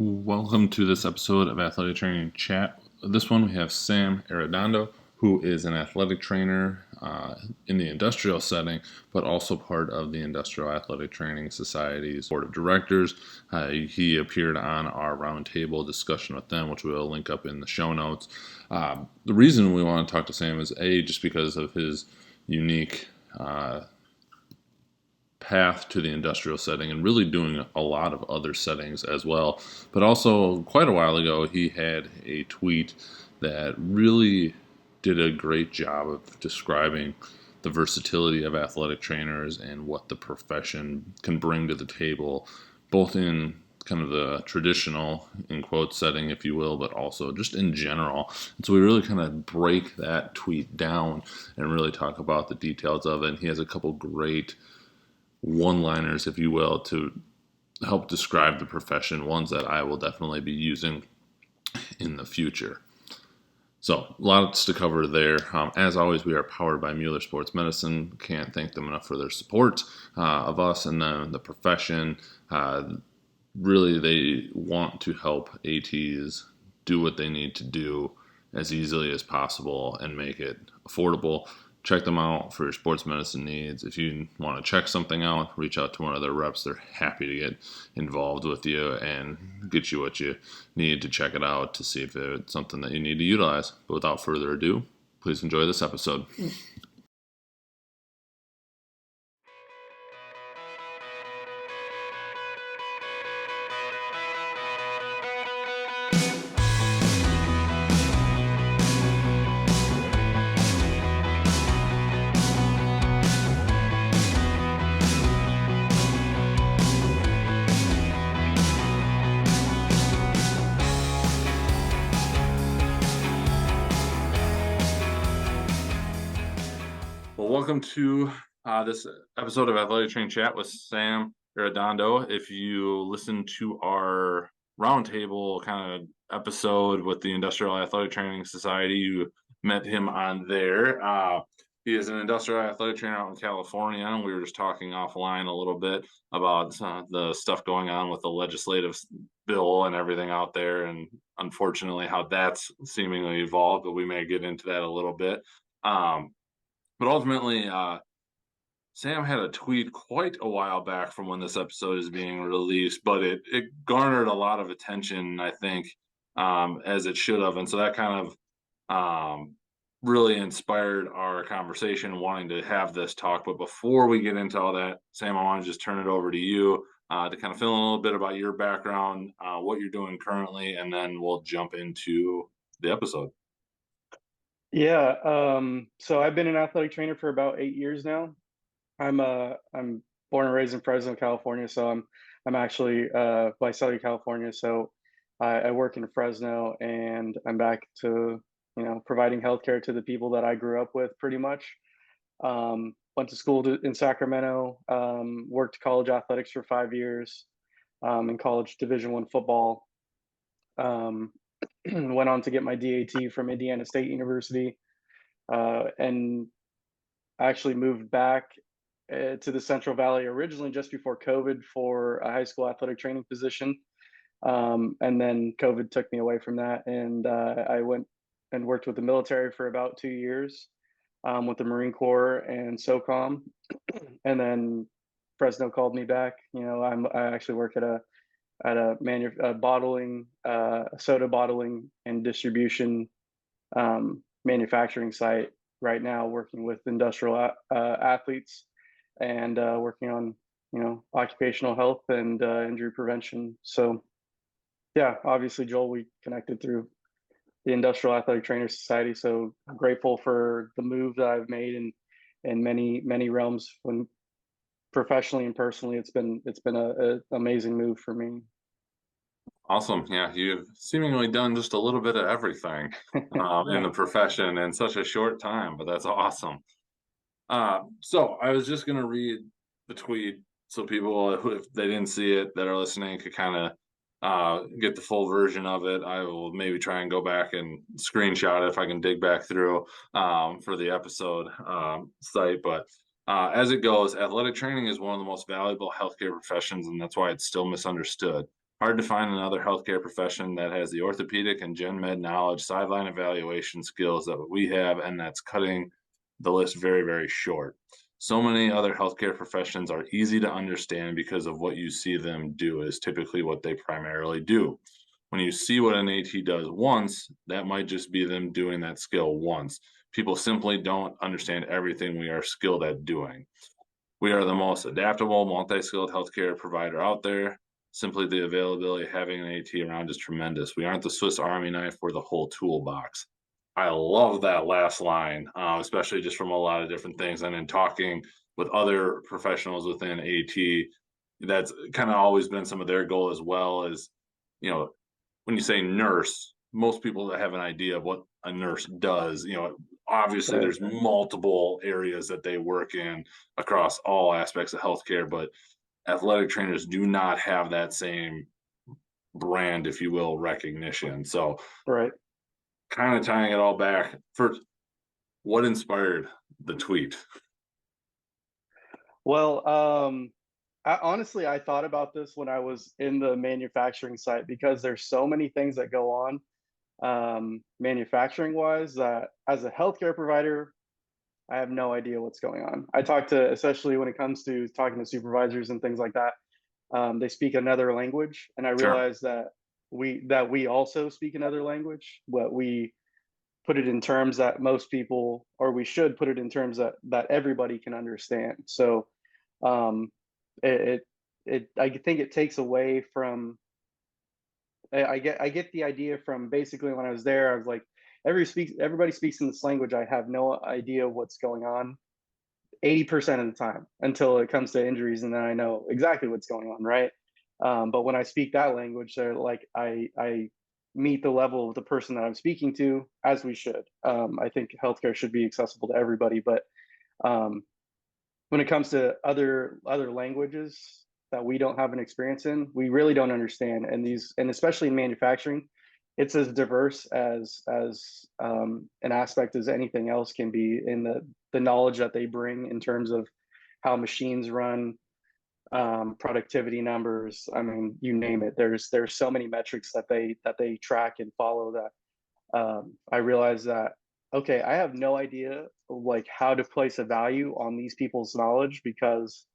Welcome to this episode of Athletic Training Chat. This one we have Sam Arredondo, who is an athletic trainer in the industrial setting, but also part of the Industrial Athletic Training Society's board of directors. He appeared on our roundtable discussion with them, which we'll link up in the show notes. The reason we want to talk to Sam is just because of his unique path to the industrial setting and really doing a lot of other settings as well. But also, quite a while ago, he had a tweet that really did a great job of describing the versatility of athletic trainers and what the profession can bring to the table, both in kind of the traditional, in quote, setting, if you will, but also just in general. And so we really kind of break that tweet down and really talk about the details of it. And he has a couple great one-liners, if you will, to help describe the profession, ones that I will definitely be using in the future. So, lots to cover there. As always, we are powered by Mueller Sports Medicine. Can't thank them enough for their support of us and the profession. Really, they want to help ATs do what they need to do as easily as possible and make it affordable. Check them out for your sports medicine needs. If you want to check something out, reach out to one of their reps. They're happy to get involved with you and get you what you need to check it out to see if it's something that you need to utilize. But without further ado, please enjoy this episode. Well, welcome to this episode of Athletic Training Chat with Sam Arredondo. If you listen to our roundtable kind of episode with the Industrial Athletic Training Society, you met him on there. He is an industrial athletic trainer out in California, and we were just talking offline a little bit about the stuff going on with the legislative bill and everything out there, and unfortunately how that's seemingly evolved, but we may get into that a little bit. But ultimately, Sam had a tweet quite a while back from when this episode is being released, but it garnered a lot of attention, I think, as it should have. And so that kind of really inspired our conversation, wanting to have this talk. But before we get into all that, Sam, I want to just turn it over to you to kind of fill in a little bit about your background, what you're doing currently, and then we'll jump into the episode. Yeah, so I've been an athletic trainer for about 8 years now. I'm born and raised in Fresno, California, so I'm actually by Southern California. So I work in Fresno, and I'm back to providing healthcare to the people that I grew up with, pretty much. Went to school in Sacramento, worked college athletics for 5 years, in college Division I football. Went on to get my DAT from Indiana State University, and actually moved back to the Central Valley originally just before COVID for a high school athletic training position. And then COVID took me away from that, and I went and worked with the military for about 2 years, with the Marine Corps and SOCOM. And then Fresno called me back. I actually work at a bottling, soda bottling and distribution, manufacturing site right now, working with industrial athletes and working on occupational health and injury prevention. So yeah, obviously, Joel, we connected through the Industrial Athletic Trainer Society. So I'm grateful for the move that I've made in many realms, when professionally and personally. It's been a amazing move for me. Awesome. Yeah, you've seemingly done just a little bit of everything in the profession in such a short time, but that's awesome. So I was just going to read the tweet so people, if they didn't see it, that are listening, could kind of get the full version of it. I will maybe try and go back and screenshot it if I can dig back through for the episode site. But as it goes, athletic training is one of the most valuable healthcare professions, and that's why it's still misunderstood. Hard to find another healthcare profession that has the orthopedic and gen med knowledge, sideline evaluation skills that we have, and that's cutting the list very, very short. So many other healthcare professions are easy to understand because of what you see them do, is typically what they primarily do. When you see what an AT does once, that might just be them doing that skill once. People simply don't understand everything we are skilled at doing. We are the most adaptable, multi-skilled healthcare provider out there. Simply the availability of having an AT around is tremendous. We aren't the Swiss Army knife, we're the whole toolbox. I love that last line, especially just from a lot of different things. And in talking with other professionals within AT, that's kind of always been some of their goal as well. As you know, when you say nurse, most people that have an idea of what a nurse does, obviously Right. there's multiple areas that they work in across all aspects of healthcare, but athletic trainers do not have that same brand, if you will, recognition. So Right. kind of tying it all back, first, what inspired the tweet? Well, honestly, I thought about this when I was in the manufacturing site because there's so many things that go on manufacturing wise that as a healthcare provider, I have no idea what's going on. I talk to, especially when it comes to talking to supervisors and things like that, they speak another language, and I Sure. realize that we also speak another language, but we put it in terms that most people, or we should put it in terms that everybody can understand. So um, it, I think it takes away from. I get the idea from basically when I was there. I was like, everybody speaks in this language. I have no idea what's going on 80% of the time until it comes to injuries, and then I know exactly what's going on, right? But when I speak that language, they're like I meet the level of the person that I'm speaking to, as we should. I think healthcare should be accessible to everybody, but um, when it comes to other languages that we don't have an experience in, we really don't understand. And especially in manufacturing, it's as diverse as an aspect as anything else can be in the knowledge that they bring in terms of how machines run, productivity numbers. I mean, you name it. There's so many metrics that they track and follow that I realized that okay, I have no idea like how to place a value on these people's knowledge because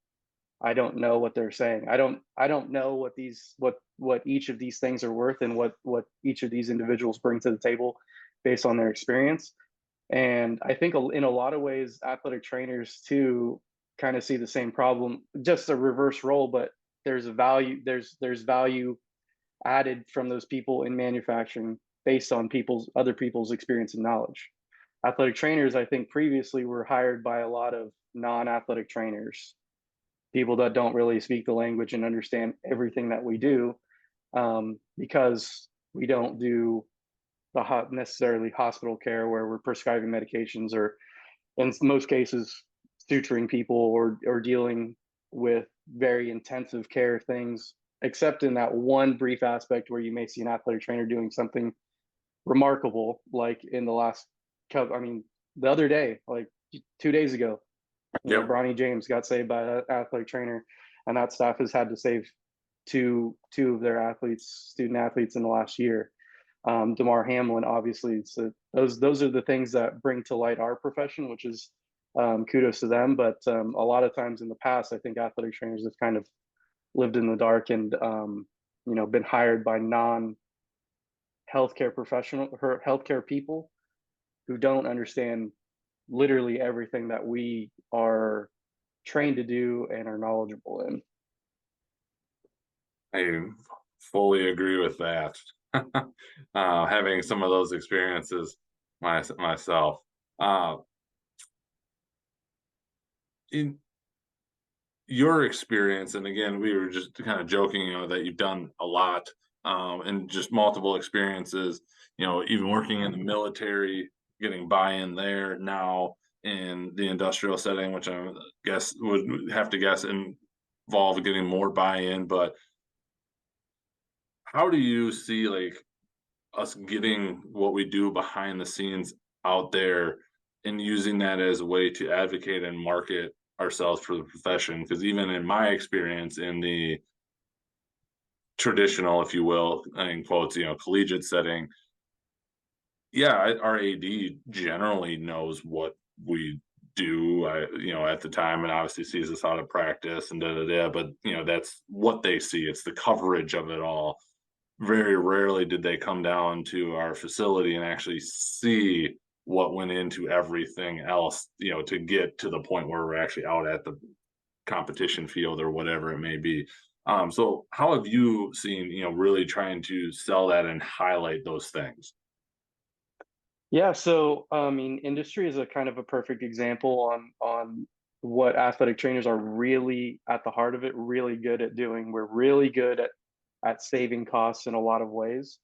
I don't know what they're saying. I don't know what each of these things are worth and what each of these individuals bring to the table based on their experience. And I think in a lot of ways, athletic trainers too kind of see the same problem, just a reverse role, but there's a value, there's value added from those people in manufacturing based on other people's experience and knowledge. Athletic trainers, I think previously were hired by a lot of non-athletic trainers, people that don't really speak the language and understand everything that we do, because we don't do necessarily hospital care where we're prescribing medications or in most cases suturing people or dealing with very intensive care things, except in that one brief aspect where you may see an athletic trainer doing something remarkable, like in the last I mean, the other day, like 2 days ago, Yep. Bronny James got saved by an athletic trainer, and that staff has had to save two of their student athletes in the last year. Damar Hamlin, obviously. So those are the things that bring to light our profession, which is kudos to them. But a lot of times in the past, I think athletic trainers have kind of lived in the dark and been hired by healthcare people who don't understand literally everything that we are trained to do and are knowledgeable in. I fully agree with that. Having some of those experiences myself. Uh, in your experience, and again, we were just kind of joking, that you've done a lot, and just multiple experiences, even working in the military, getting buy-in there now in the industrial setting, which I guess would have to guess involve getting more buy-in. But how do you see like us getting what we do behind the scenes out there and using that as a way to advocate and market ourselves for the profession? Because even in my experience in the traditional, if you will, in quotes, collegiate setting, yeah, our AD generally knows what we do, at the time, and obviously sees us out of practice and da da da. But that's what they see. It's the coverage of it all. Very rarely did they come down to our facility and actually see what went into everything else, to get to the point where we're actually out at the competition field or whatever it may be. So how have you seen, really trying to sell that and highlight those things? Yeah, so I mean, industry is a kind of a perfect example on what athletic trainers are really at the heart of it, really good at doing. We're really good at saving costs in a lot of ways.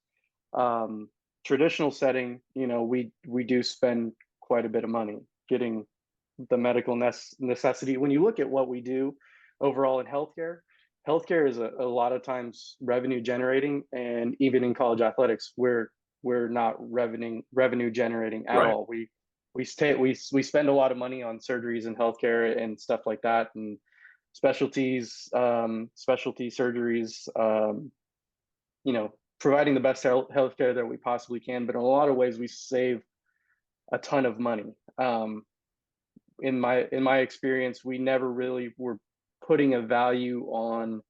Um, Traditional setting, we do spend quite a bit of money getting the medical necessity. When you look at what we do overall in healthcare, healthcare is a lot of times revenue generating, and even in college athletics, we're not revenue generating at Right. all. We spend a lot of money on surgeries and healthcare and stuff like that, and specialty surgeries. Providing the best healthcare that we possibly can, but in a lot of ways, we save a ton of money. In my experience, we never really were putting a value on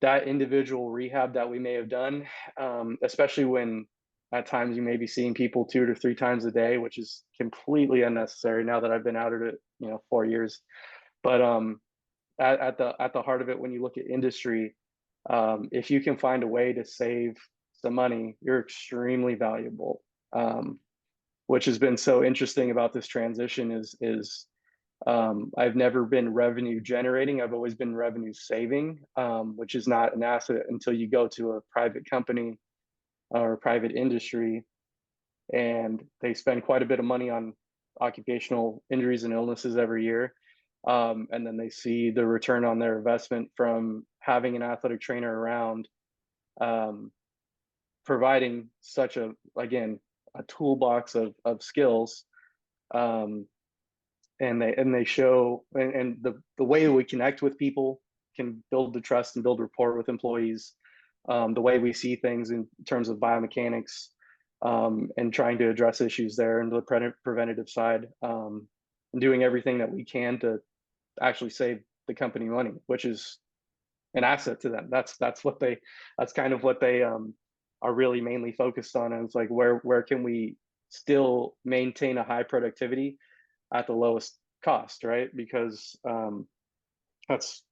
that individual rehab that we may have done, especially when at times you may be seeing people 2 to 3 times a day, which is completely unnecessary now that I've been out of it, 4 years. But at the heart of it, when you look at industry, if you can find a way to save some money, you're extremely valuable. Which has been so interesting about this transition is I've never been revenue generating. I've always been revenue saving, which is not an asset until you go to a private company or a private industry, and they spend quite a bit of money on occupational injuries and illnesses every year. And then they see the return on their investment from having an athletic trainer around, um, providing such again, a toolbox of skills. Um, and they show, and the way we connect with people can build the trust and build rapport with employees. The way we see things in terms of biomechanics, and trying to address issues there, and the preventative side, and doing everything that we can to actually save the company money, which is an asset to them. That's kind of what they are really mainly focused on. And it's like, where can we still maintain a high productivity at the lowest cost, right? Because that's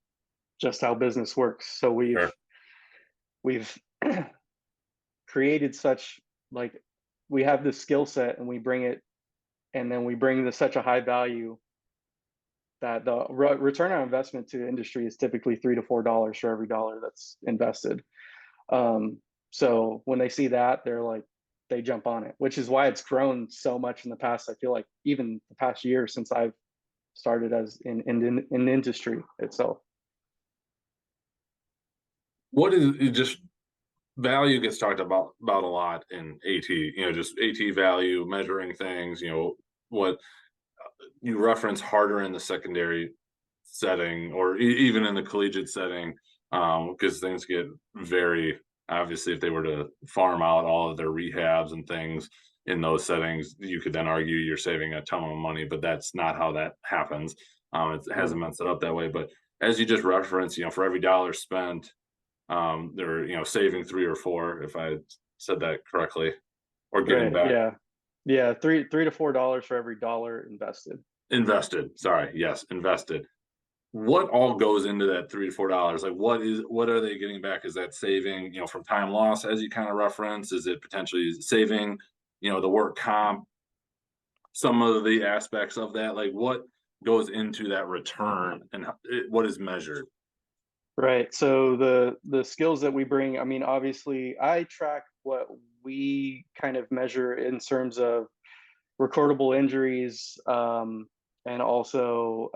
just how business works. So we've Sure. we've created such, like, we have this skill set, and we bring it, and then we bring such a high value that the return on investment to industry is typically $3 to $4 for every dollar that's invested. So when they see that, they're like, they jump on it, which is why it's grown so much in the past. I feel like even the past year since I've started as in the industry itself. What is it just value gets talked about a lot in AT, just AT value, measuring things, what you reference harder in the secondary setting or even in the collegiate setting, because things get very obviously if they were to farm out all of their rehabs and things in those settings, you could then argue you're saving a ton of money, but that's not how that happens. It hasn't Right. been set up that way. But as you just referenced, for every dollar spent, they're saving three or four, if I said that correctly, or getting Right. back Yeah. Yeah. $3 to $4 for every dollar invested. invested. Sorry, yes, invested. What all goes into that $3 to $4? Like, what are they getting back? Is that saving, from time loss, as you kind of reference? Is it potentially saving, the work comp, some of the aspects of that? Like, what goes into that return and what is measured? Right. So the skills that we bring, I mean, obviously I track what we kind of measure in terms of recordable injuries, and also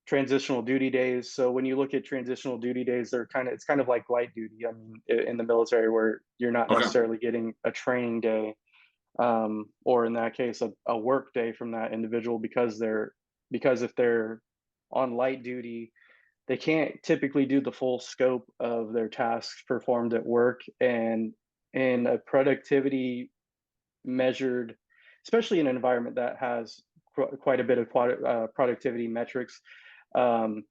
transitional duty days. So when you look at transitional duty days, it's kind of like light duty. I mean, in the military, where you're not Okay. necessarily getting a training day, or in that case, a work day from that individual, because if they're on light duty, they can't typically do the full scope of their tasks performed at work, and in a productivity measured, especially in an environment that has quite a bit of productivity metrics. Um,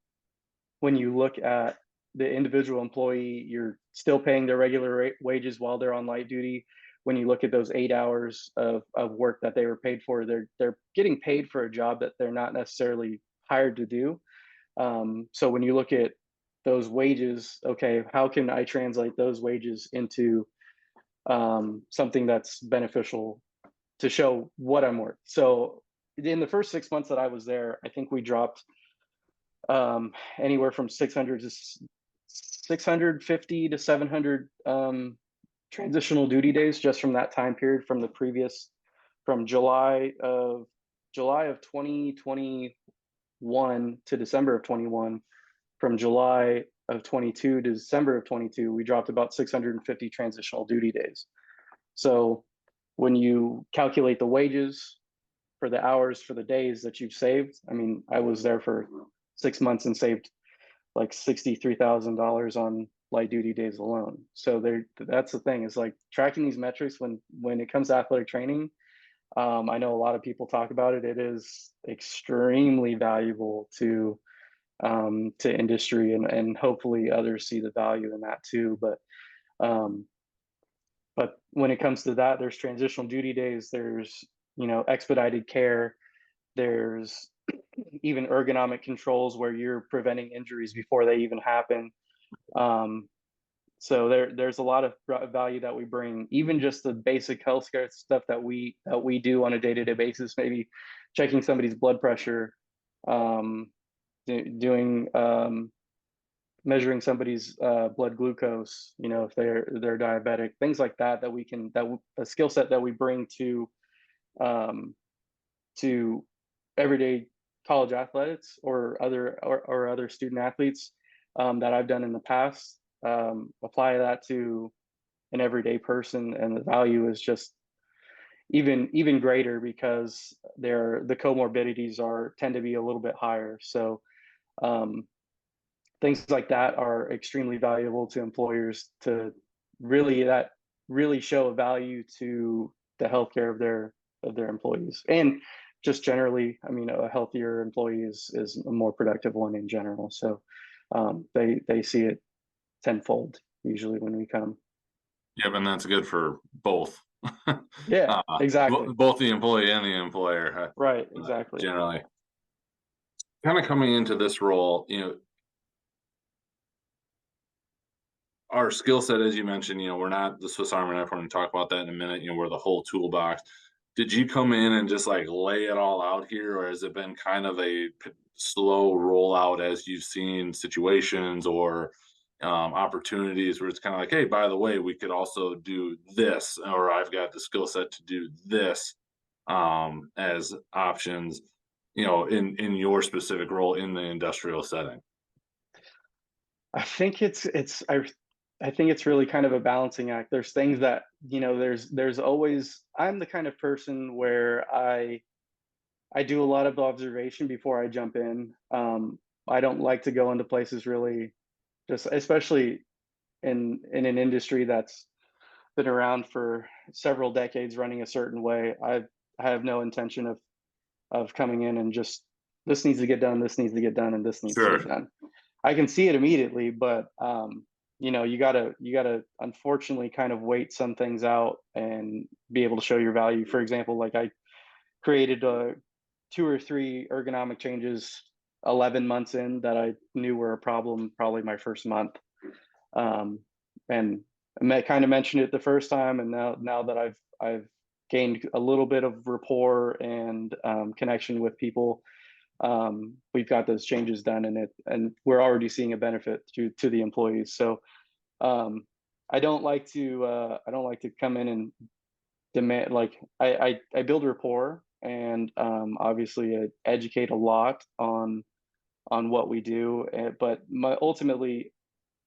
when you look at the individual employee, you're still paying their regular wages while they're on light duty. When you look at those 8 hours of work that they were paid for, they're getting paid for a job that they're not necessarily hired to do. So when you look at those wages, okay, how can I translate those wages into something that's beneficial to show what I'm worth? So in the first 6 months that I was there, I think we dropped anywhere from 600 to 650 to 700 transitional duty days just from that time period, from the previous, from July of 2021 to December of 21. From July of 22 to December of 22, we dropped about 650 transitional duty days. So when you calculate the wages for the hours for the days that you've saved, I mean, I was there for 6 months and saved like $63,000 on light duty days alone. So that's the thing, is like tracking these metrics when it comes to athletic training. I know a lot of people talk about it. It is extremely valuable to industry, and hopefully others see the value in that too. Um, but when it comes to that, there's transitional duty days, there's, expedited care, there's even ergonomic controls where you're preventing injuries before they even happen. Um, so there's a lot of value that we bring, even just the basic healthcare stuff that we do on a day-to-day basis, maybe checking somebody's blood pressure, um, doing measuring somebody's blood glucose, if they're diabetic, things like that, a skill set that we bring um, to everyday college athletes or other student athletes, that I've done in the past. Apply that to an everyday person, and the value is just even greater, because the comorbidities tend to be a little bit higher. So um, things like that are extremely valuable to employers, to really show a value to the healthcare of their employees. And just generally, I mean, a healthier employee is a more productive one in general. So they see it tenfold usually when we come. Yep, and that's good for both. Yeah, exactly. Both the employee and the employer, Right, exactly. generally. Kind of coming into this role, our skill set, as you mentioned, we're not the Swiss Army knife. We're going to talk about that in a minute. We're the whole toolbox. Did you come in and just like lay it all out here, or has it been kind of a slow rollout as you've seen situations or opportunities where it's kind of like, hey, by the way, we could also do this, or I've got the skill set to do this, as options, in your specific role in the industrial setting? I think I think it's really kind of a balancing act. There's things that, there's always, I'm the kind of person where I do a lot of observation before I jump in. I don't like to go into places really, just especially in an industry that's been around for several decades running a certain way. I have no intention of coming in and just, this needs to get done, this needs to get done, and this needs to get Sure. done. I can see it immediately, but you gotta unfortunately kind of wait some things out and be able to show your value. For example, like I created two or three ergonomic changes 11 months in that I knew were a problem probably my first month. Um, and I kind of mentioned it the first time, and now that I've gained a little bit of rapport and connection with people, we've got those changes done, and we're already seeing a benefit to the employees. So um, I don't like to come in and demand, like I build rapport, and obviously educate a lot on what we do, but ultimately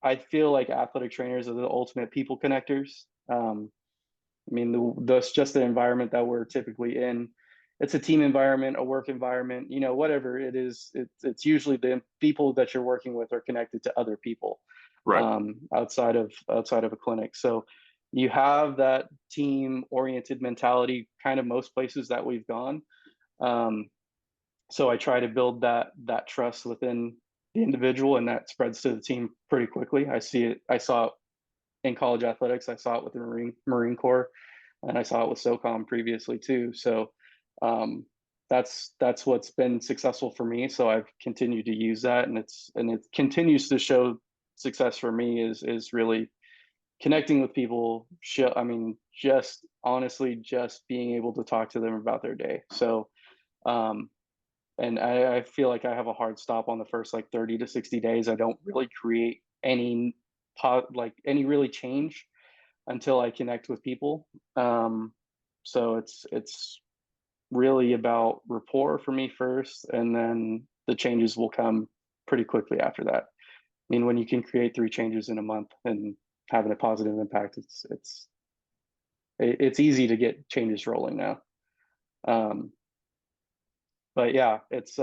I feel like athletic trainers are the ultimate people connectors. I mean, that's just the environment that we're typically in. it's a team environment, a work environment, whatever it is, it's usually the people that you're working with are connected to other people, Right. outside of a clinic. So you have that team oriented mentality kind of most places that we've gone. Um, so I try to build that trust within the individual, and that spreads to the team pretty quickly. I saw it in college athletics. I saw it with the Marine Corps, and I saw it with SOCOM previously too. So um, that's what's been successful for me. So I've continued to use that, and it continues to show success for me is really connecting with people. I mean, just honestly, just being able to talk to them about their day. So um, and I feel like I have a hard stop on the first like 30 to 60 days. I don't really create any really change until I connect with people. So it's really about rapport for me first, and then the changes will come pretty quickly after that. I mean, when you can create 3 changes in a month and having a positive impact, it's easy to get changes rolling now. Um, but yeah, it's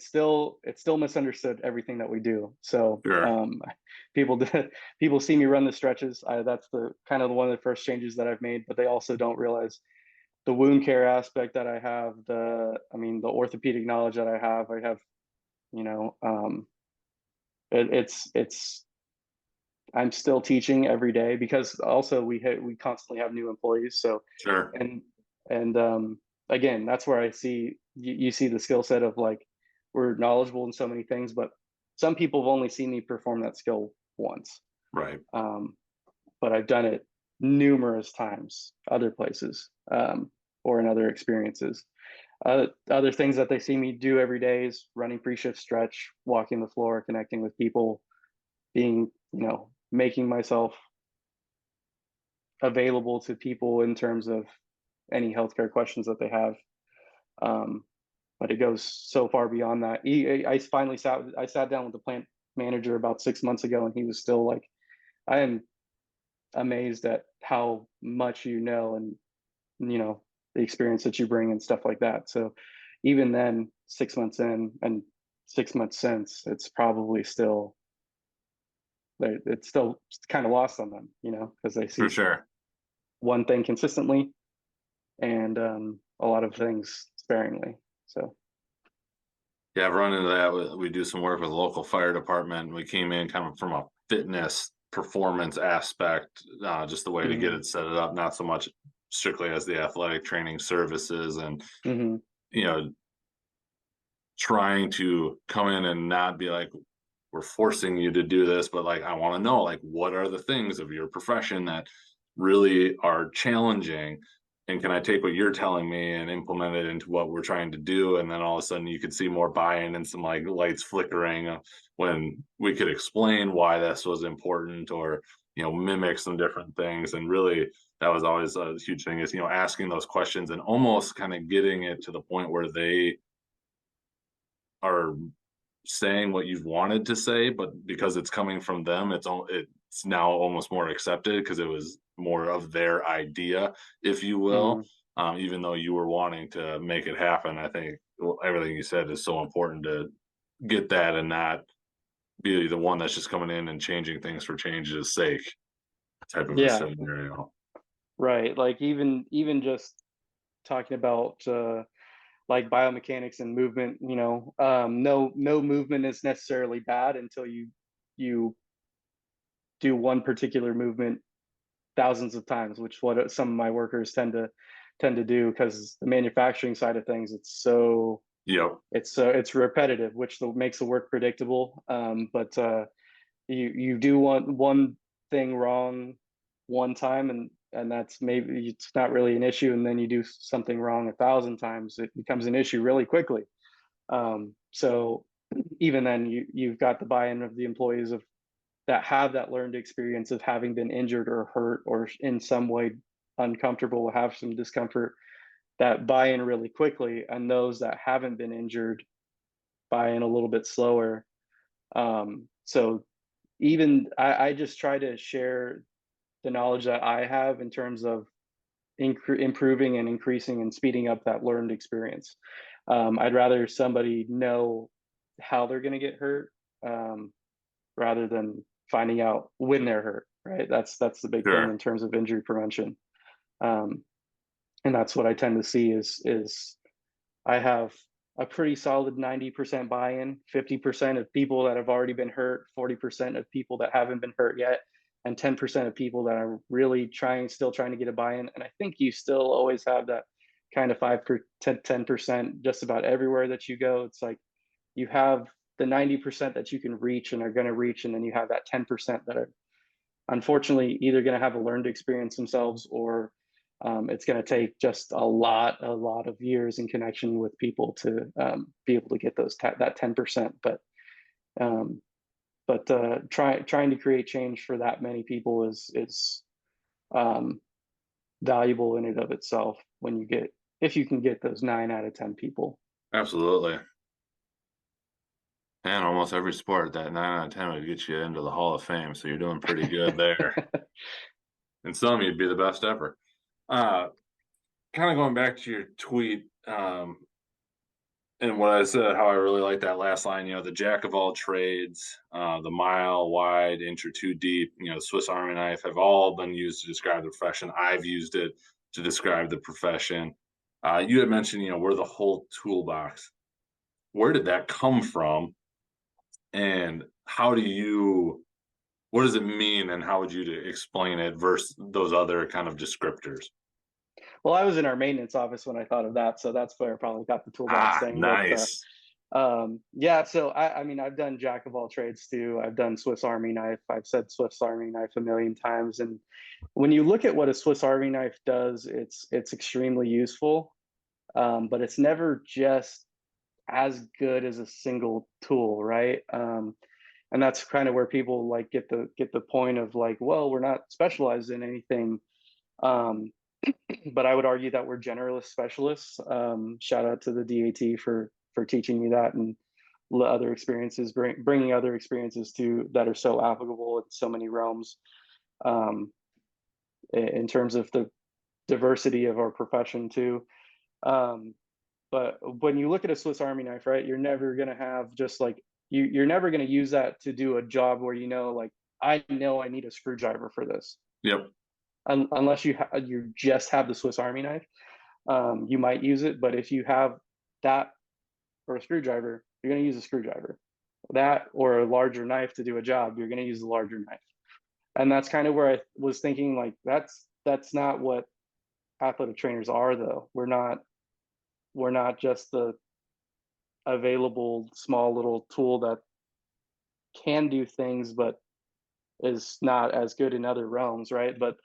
still misunderstood everything that we do. So Sure. people people see me run the stretches. That's the kind of one of the first changes that I've made, but they also don't realize the wound care aspect that I have, the orthopedic knowledge that I have, you know, it's I'm still teaching every day because also we constantly have new employees. So Sure. and and again, that's where I see you see the skill set of like we're knowledgeable in so many things, but some people have only seen me perform that skill once. Right. Um, but I've done it numerous times, other places, or in other experiences. Other things that they see me do every day is running pre-shift stretch, walking the floor, connecting with people, being, making myself available to people in terms of any healthcare questions that they have. Um, but it goes so far beyond that. I sat down with the plant manager about 6 months ago, and he was still like, I am amazed at how much and the experience that you bring and stuff like that. So even then, 6 months in and 6 months since, it's still kind of lost on them, because they For see sure. one thing consistently and a lot of things sparingly. So Yeah, I've run into that. We do some work with the local fire department. We came in kind of from a fitness performance aspect, just the way to get mhm, it set it up, not so much strictly as the athletic training services and, mhm, you know, trying to come in and not be like, we're forcing you to do this, but like, I want to know, like, what are the things of your profession that really are challenging? And can I take what you're telling me and implement it into what we're trying to do? And then all of a sudden you could see more buy-in and some like lights flickering when we could explain why this was important or, mimic some different things. And really, that was always a huge thing is, asking those questions and almost kind of getting it to the point where they are saying what you've wanted to say, but because it's coming from them, it's now almost more accepted because it was more of their idea, if you will. mhm. Even though you were wanting to make it happen, I think everything you said is so important to get that and not be the one that's just coming in and changing things for change's sake type of a Yeah, scenario. right. Like even just talking about like biomechanics and movement, no movement is necessarily bad until you do one particular movement thousands of times, which what some of my workers tend to do because the manufacturing side of things, Yep. it's repetitive, which makes the work predictable. But you do one thing wrong one time, and that's maybe it's not really an issue, and then you do something wrong 1,000 times, it becomes an issue really quickly. So even then, you've got the buy-in of the employees of that have that learned experience of having been injured or hurt or in some way uncomfortable, have some discomfort, that buy in really quickly, and those that haven't been injured buy in a little bit slower. So even I just try to share the knowledge that I have in terms of improving and increasing and speeding up that learned experience. I'd rather somebody know how they're going to get hurt, um, rather than finding out when they're hurt. Right. That's the big thing Sure. in terms of injury prevention. Um, and that's what I tend to see is I have a pretty solid 90% buy-in, 50% of people that have already been hurt, 40% of people that haven't been hurt yet, and 10% of people that are really still trying to get a buy-in. And I think you still always have that kind of 10% just about everywhere that you go. It's like you have the 90% that you can reach and are going to reach, and then you have that 10% that are unfortunately either going to have a learned experience themselves, or it's going to take just a lot of years in connection with people to be able to get that 10%. Um, trying to create change for that many people is um, valuable in and of itself. If you can get those 9 out of 10 people. Absolutely. And almost every sport, that 9 out of 10 would get you into the Hall of Fame, so you're doing pretty good there. And some, you'd be the best ever. Uh, Kinda going back to your tweet, and what I said, how I really like that last line, the jack of all trades, the mile wide, inch or two deep, the Swiss Army knife have all been used to describe the profession. I've used it to describe the profession. You had mentioned, we're the whole toolbox. Where did that come from? And what does it mean, and how would you explain it versus those other kind of descriptors? Well, I was in our maintenance office when I thought of that, so that's where I probably got the toolbox Ah, thing. nice. Yeah, so I mean, I've done jack of all trades too. I've done Swiss Army knife. I've said Swiss Army knife a million times. And when you look at what a Swiss Army knife does, it's extremely useful, but it's never just as good as a single tool, right? And that's kind of where people like get the point of like, well, we're not specialized in anything. Um, but I would argue that we're generalist specialists. Shout out to the DAT for teaching me that, and other experiences, bringing other experiences to that are so applicable in so many realms. Um, in terms of the diversity of our profession too. Um, but when you look at a Swiss Army knife, right, you're never going to have just like you're never going to use that to do a job where like I know I need a screwdriver for this, Yep. unless you just have the Swiss Army knife. You might use it, but if you have that or a screwdriver, you're going to use a screwdriver. That or a larger knife to do a job, you're going to use the larger knife. And that's kind of where I was thinking, like that's not what athletic trainers are, though. We're not just the available small little tool that can do things, but is not as good in other realms, right? But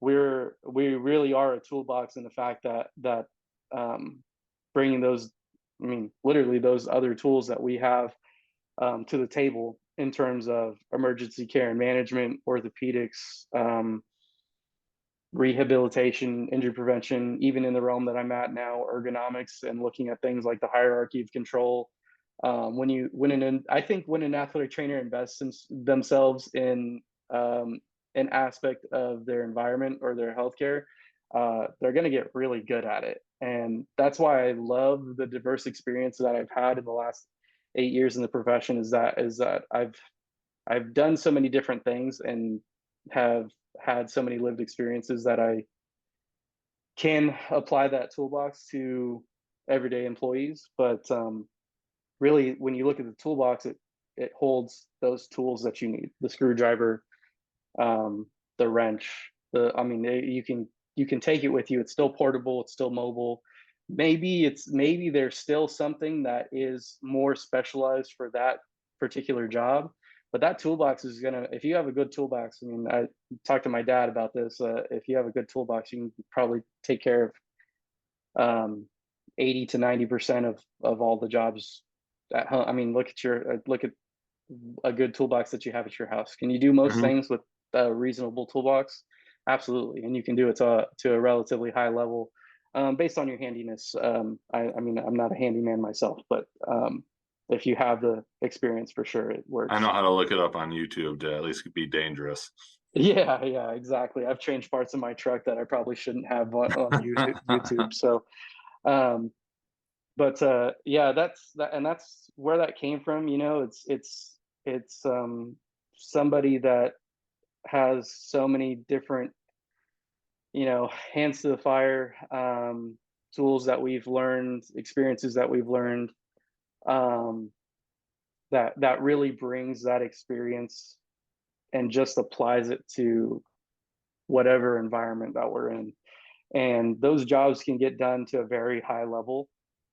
we really are a toolbox in the fact that um, bringing those, I mean, literally those other tools that we have to the table in terms of emergency care and management, orthopedics, rehabilitation, injury prevention, even in the realm that I'm at now, ergonomics, and looking at things like the hierarchy of control. I think when an athletic trainer invests in themselves in an aspect of their environment or their healthcare, they're going to get really good at it. And that's why I love the diverse experience that I've had in the last 8 years in the profession. Is that I've done so many different things and have had so many lived experiences that I can apply that toolbox to everyday employees. But really, when you look at the toolbox, it holds those tools that you need: the screwdriver, the wrench. I mean, you can take it with you. It's still portable. It's still mobile. Maybe there's still something that is more specialized for that particular job, but that toolbox is gonna. If you have a good toolbox, I mean, I talked to my dad about this. If you have a good toolbox, you can probably take care of 80 to 90% of all the jobs at home. I mean, look at a good toolbox that you have at your house. Can you do most Mhm. things with a reasonable toolbox? Absolutely, and you can do it to a relatively high level, based on your handiness. I mean, I'm not a handyman myself, but if you have the experience, for sure, it I know works. how to look it up on YouTube to at least be dangerous. Yeah, exactly. I've changed parts of my truck that I probably shouldn't have on YouTube. So, um, but yeah, that's that, and that's where that came from. You know, it's somebody that has so many different, hands to the fire, tools that we've learned, experiences that we've learned, um, that really brings that experience and just applies it to whatever environment that we're in. And those jobs can get done to a very high level.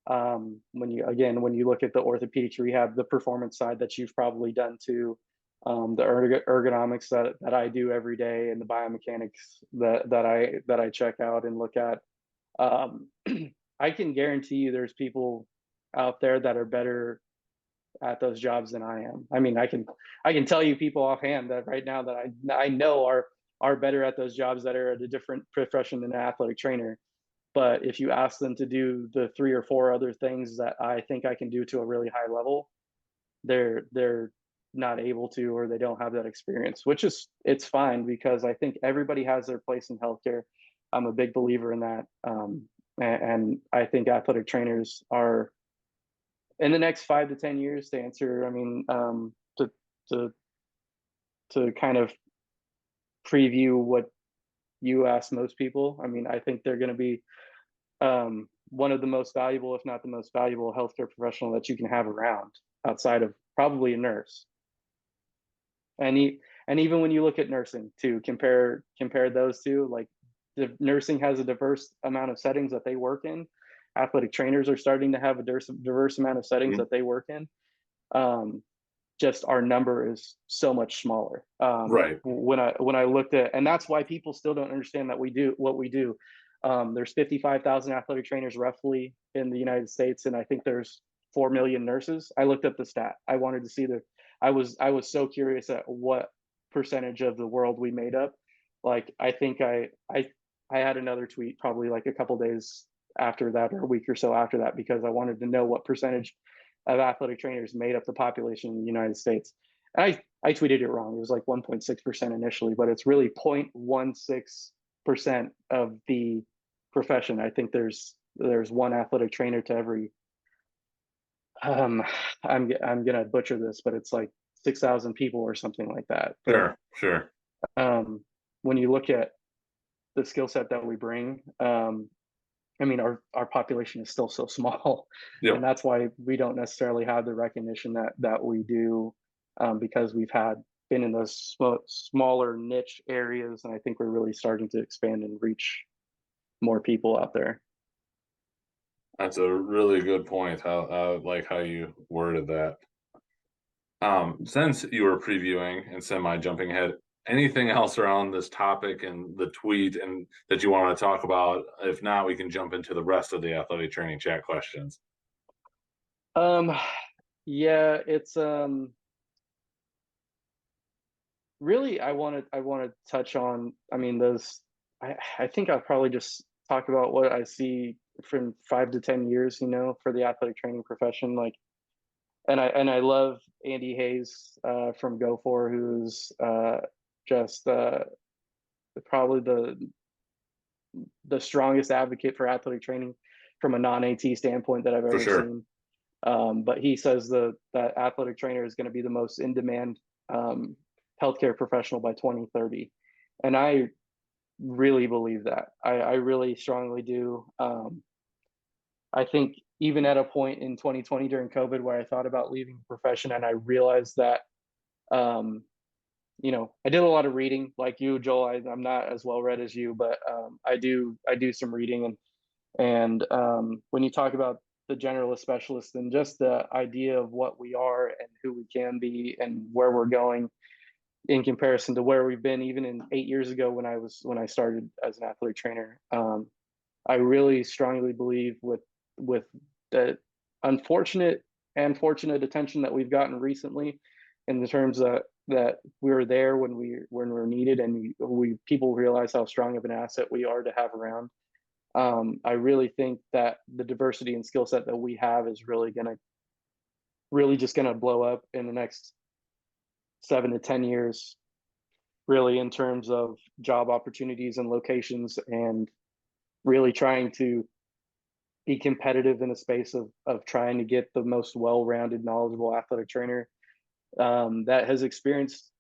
When you look at the orthopedics rehab, the performance side that you've probably done too, the ergonomics that I do every day, and the biomechanics that I check out and look at, um, I can guarantee you there's people out there that are better at those jobs than I am. I mean, I can tell you people offhand that right now that I know are better at those jobs that are at a different profession than an athletic trainer. But if you ask them to do the three or four other things that I think I can do to a really high level, they're not able to, or they don't have that experience, which is it's fine because I think everybody has their place in healthcare. I'm a big believer in that. And I think athletic trainers are in the next 5 to 10 years to answer. I mean, to to kind of preview what you ask most people. I mean, I think they're going to be one of the most valuable, if not the most valuable, healthcare professional that you can have around outside of probably a nurse. And and even when you look at nursing too, compare those two. Like, the nursing has a diverse amount of settings that they work in. Athletic trainers are starting to have a diverse amount of settings Mhm. that they work in. Um, just our number is so much smaller. Right. When I looked at, and that's why people still don't understand that we do what we do. There's 55,000 athletic trainers roughly in the United States, and I think there's 4 million nurses. I looked up the stat. I wanted to see the. I was so curious at what percentage of the world we made up. Like, I think I had another tweet probably like a couple days after that, or a week or so after that, because I wanted to know what percentage of athletic trainers made up the population in the United States. I tweeted it wrong. It was like 1.6% initially, but it's really 0.16% of the profession. I think there's one athletic trainer to every, um I'm gonna butcher this, but it's like 6,000 people or something like that. But Sure. Sure. when you look at the skill set that we bring, I mean, our population is still so small, and Yep. that's why we don't necessarily have the recognition that we do, because we've been in those smaller niche areas, and I think we're really starting to expand and reach more people out there. That's a really good point. How like how you worded that. Since you were previewing and semi jumping ahead, anything else around this topic and the tweet and that you want to talk about? If not, we can jump into the rest of the athletic training chat questions. Um, yeah, it's really, I want to touch on. I mean, those. I think I'll probably just talk about what I see from 5 to 10 years. For the athletic training profession, like. And I love Andy Hayes, from Go4, who's just probably the strongest advocate for athletic training from a non-AT standpoint that I've For ever sure. seen. But he says that athletic trainer is going to be the most in-demand, um, healthcare professional by 2030, and I really believe that. I really strongly do. I think even at a point in 2020 during COVID where I thought about leaving the profession, and I realized that, um, I did a lot of reading like you, Joel. I'm not as well read as you, but I do some reading, and when you talk about the generalist specialist and just the idea of what we are and who we can be and where we're going in comparison to where we've been even in 8 years ago when I started as an athlete trainer. I really strongly believe with the unfortunate and fortunate attention that we've gotten recently, in the terms that we were there when we're needed, and we people realize how strong of an asset we are to have around. I really think that the diversity and skill set that we have is really just gonna blow up in the next 7 to 10 years, really in terms of job opportunities and locations, and really trying to be competitive in a space of trying to get the most well-rounded, knowledgeable athletic trainer that has experienced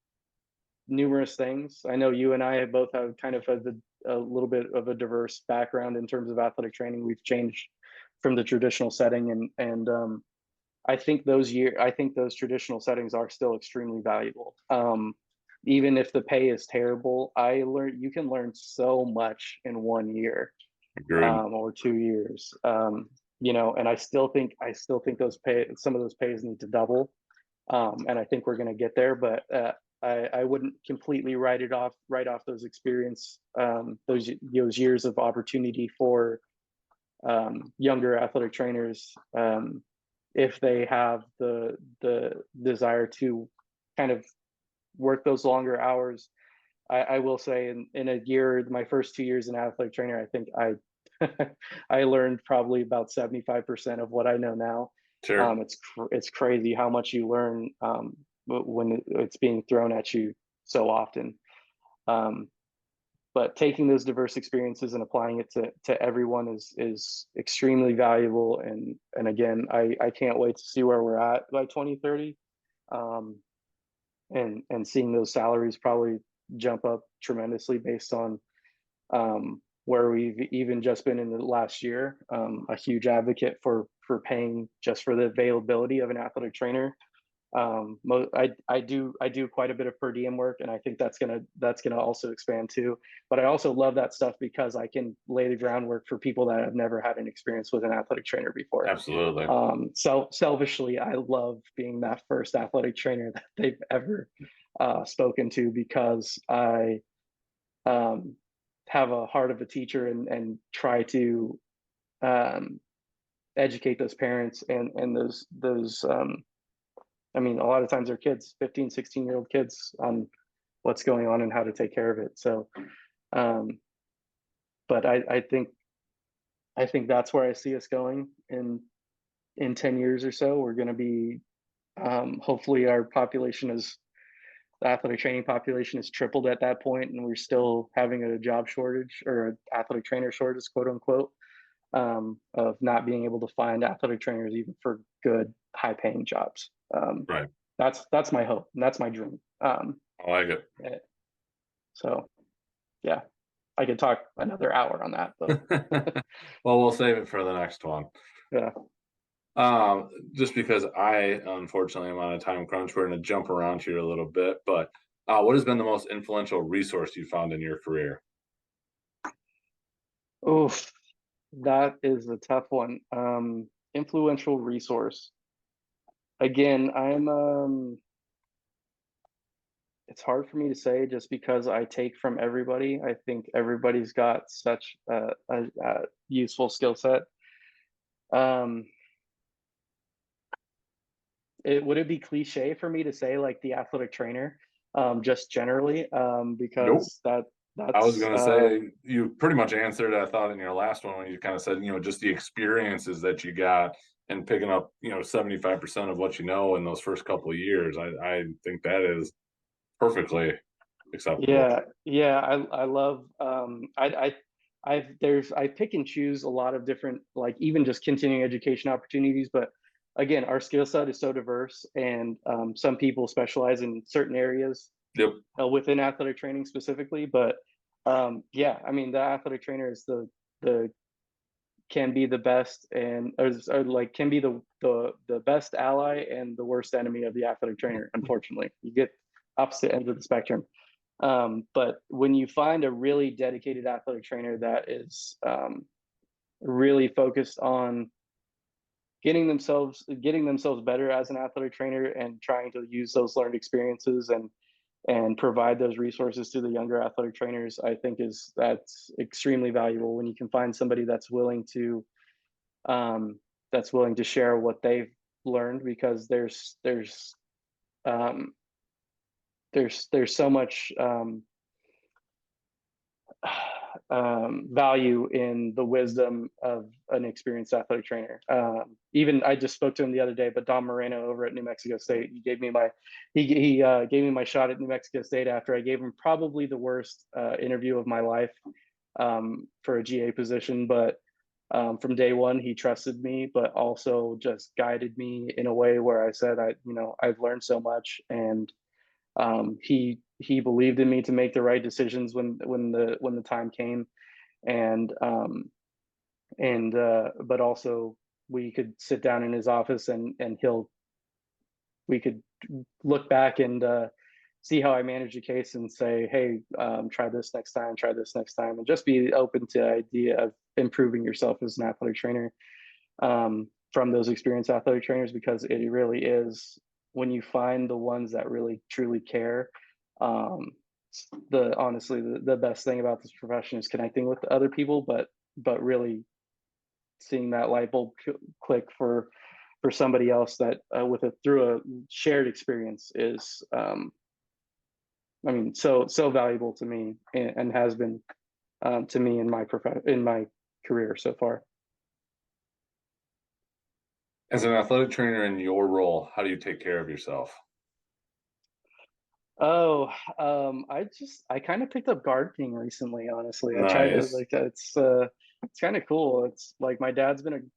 numerous things. I know you and I have both have kind of a little bit of a diverse background in terms of athletic training. We've changed from the traditional setting, and I think those traditional settings are still extremely valuable. Even if the pay is terrible, you can learn so much in 1 year, Agreed. or 2 years. And I still think some of those pays need to double. And I think we're going to get there, but I wouldn't completely write off those those years of opportunity for younger athletic trainers, if they have the desire to kind of work those longer hours. I will say in a year, my first 2 years in athletic trainer, I think I learned probably about 75% of what I know now. Sure. It's crazy how much you learn when it's being thrown at you so often. Um, but taking those diverse experiences and applying it to everyone is extremely valuable. And again, I can't wait to see where we're at by 2030. Um, and seeing those salaries probably jump up tremendously based on where we've even just been in the last year. A huge advocate for paying just for the availability of an athletic trainer. I do quite a bit of per diem work, and I think that's gonna also expand too. But I also love that stuff because I can lay the groundwork for people that have never had an experience with an athletic trainer before. Absolutely. So selfishly, I love being that first athletic trainer that they've ever spoken to, because I um, have a heart of a teacher, and try to um, educate those parents and those I mean, a lot of times they're kids, 15, 16-year-old kids, on what's going on and how to take care of it. So, um, but I think that's where I see us going in 10 years or so. We're going to be, hopefully our population is the athletic training population is tripled at that point, and we're still having a job shortage, or an athletic trainer shortage, quote unquote, of not being able to find athletic trainers even for good, high paying jobs. Right. That's my hope, and that's my dream. I like it. eh, so yeah, I could talk another hour on that, but Well, we'll save it for the next one. yeah. Just because I unfortunately am on a time crunch, we're going to jump around here a little bit. But what has been the most influential resource you found in your career? Oof, that is a tough one. Influential resource. Again, it's hard for me to say just because I take from everybody. I think everybody's got such a useful skill set. Um, would it be cliche for me to say like the athletic trainer, just generally, Nope. because I was that's going to say you pretty much answered, I thought, in your last one when you kind of said, just the experiences that you got and picking up, 75% of what you know in those first couple of years. I think that is perfectly acceptable. yeah. I love I pick and choose a lot of different, like, even just continuing education opportunities. But again, our skill set is so diverse, and some people specialize in certain areas Yep. within athletic training specifically. But yeah, I mean, the athletic trainer is the can be the best, and or like can be the best ally and the worst enemy of the athletic trainer. Unfortunately, you get opposite ends of the spectrum. But when you find a really dedicated athletic trainer that is really focused on getting themselves better as an athletic trainer, and trying to use those learned experiences and provide those resources to the younger athletic trainers, I think that's extremely valuable. When you can find somebody um, that's willing to share what they've learned, because um, there's so much value in the wisdom of an experienced athletic trainer. Even I just spoke to him the other day, but Don Moreno over at New Mexico State, he gave me my shot at New Mexico State after I gave him probably the worst interview of my life for a GA position. But from day one, he trusted me, but also just guided me in a way where I said, I've learned so much, and he believed in me to make the right decisions when the time came, and but also we could sit down in his office and we could look back and see how I managed a case and say, hey, try this next time, and just be open to the idea of improving yourself as an athletic trainer from those experienced athletic trainers, because it really is, when you find the ones that really truly care, honestly the best thing about this profession is connecting with other people, but really seeing that light bulb click for somebody else that through a shared experience is so valuable to me, and has been to me in my career so far. As an athletic trainer in your role, how do you take care of yourself? Oh, I kind of picked up gardening recently, honestly. I tried to, Nice. like, it's kind of cool. It's like my dad's been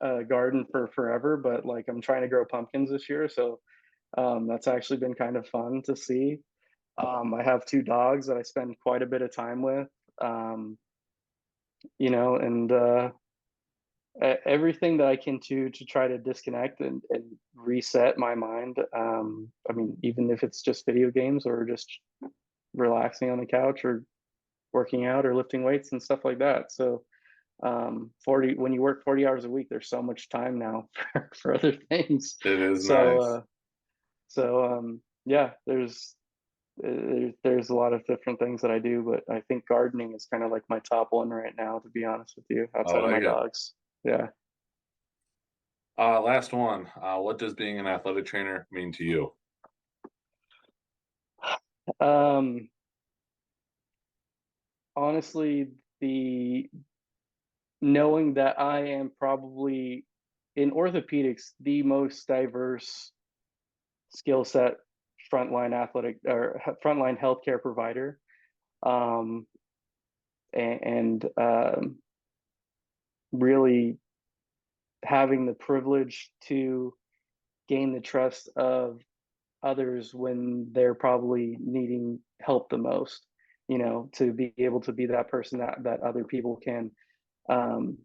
a garden for forever, but like I'm trying to grow pumpkins this year, so that's actually been kind of fun to see. I have 2 dogs that I spend quite a bit of time with, and everything that I can do to try to disconnect and reset my mind. Even if it's just video games or just relaxing on the couch or working out or lifting weights and stuff like that. So when you work 40 hours a week, there's so much time now for other things. It is So nice. yeah, there's a lot of different things that I do, but I think gardening is kind of like my top one right now, to be honest with you, I outside of my like it. dogs. Yeah. Last one. What does being an athletic trainer mean to you? Um, Honestly, the knowing that I am probably in orthopedics the most diverse skill set frontline healthcare provider, um, and really having the privilege to gain the trust of others when they're probably needing help the most, to be able to be that person that other people can um,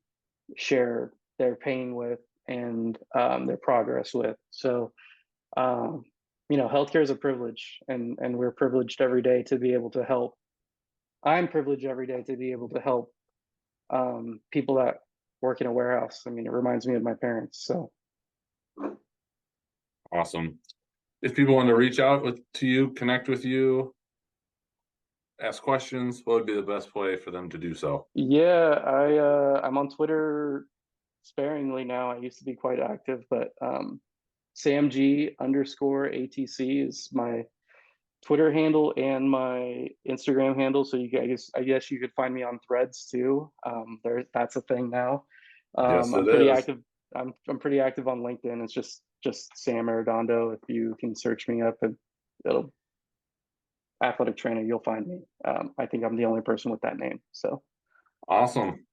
share their pain with, and their progress with. So um, healthcare is a privilege, and we're privileged every day to be able to help. I'm privileged every day to be able to help people that work in a warehouse. I mean, it reminds me of my parents. So Awesome. If people want to reach out to you, connect with you, ask questions, what would be the best way for them to do so? yeah, I'm on Twitter sparingly now. I used to be quite active, but SamG_ATC is my Twitter handle and my Instagram handle. So I guess you could find me on Threads too. That's a thing now. Yes, I'm it pretty is. active. I'm pretty active on LinkedIn. It's just Sam Arredondo. If you can search me up, and it'll athletic trainer, you'll find me. I think I'm the only person with that name. So Awesome.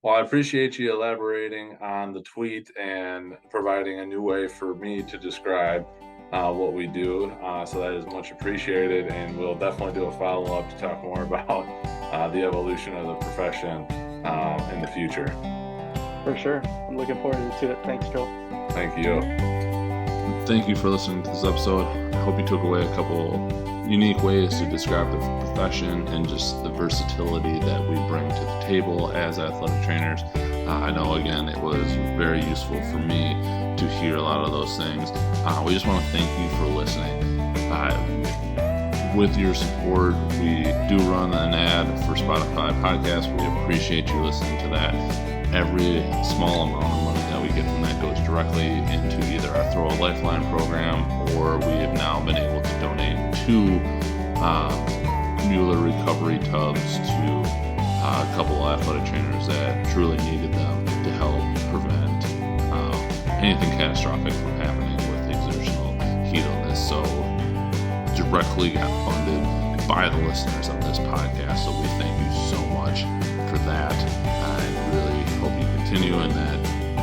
Well, I appreciate you elaborating on the tweet and providing a new way for me to describe what we do. So that is much appreciated, and we'll definitely do a follow-up to talk more about the evolution of the profession in the future. for sure, I'm looking forward to it. Thanks, Joel. Thank you. Thank you for listening to this episode. I hope you took away a couple unique ways to describe the profession and just the versatility that we bring to the table as athletic trainers. I know, again, it was very useful for me to hear a lot of those things. We just want to thank you for listening. With your support, we do run an ad for Spotify podcast. We appreciate you listening to that. Every small amount of money that we get from that goes directly into either our Throw a Lifeline program, or we have now been able to donate 2 Mueller recovery tubs to couple of athletic trainers that truly needed them to help prevent anything catastrophic from happening with exertional heat illness. So directly got funded by the listeners of this podcast. So we thank you so much for that. I really hope you continue, and that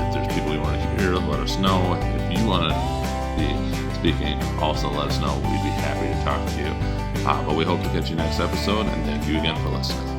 if there's people you want to hear, let us know. If you want to be speaking, also let us know. We'd be happy to talk to you. But we hope to catch you next episode, and thank you again for listening.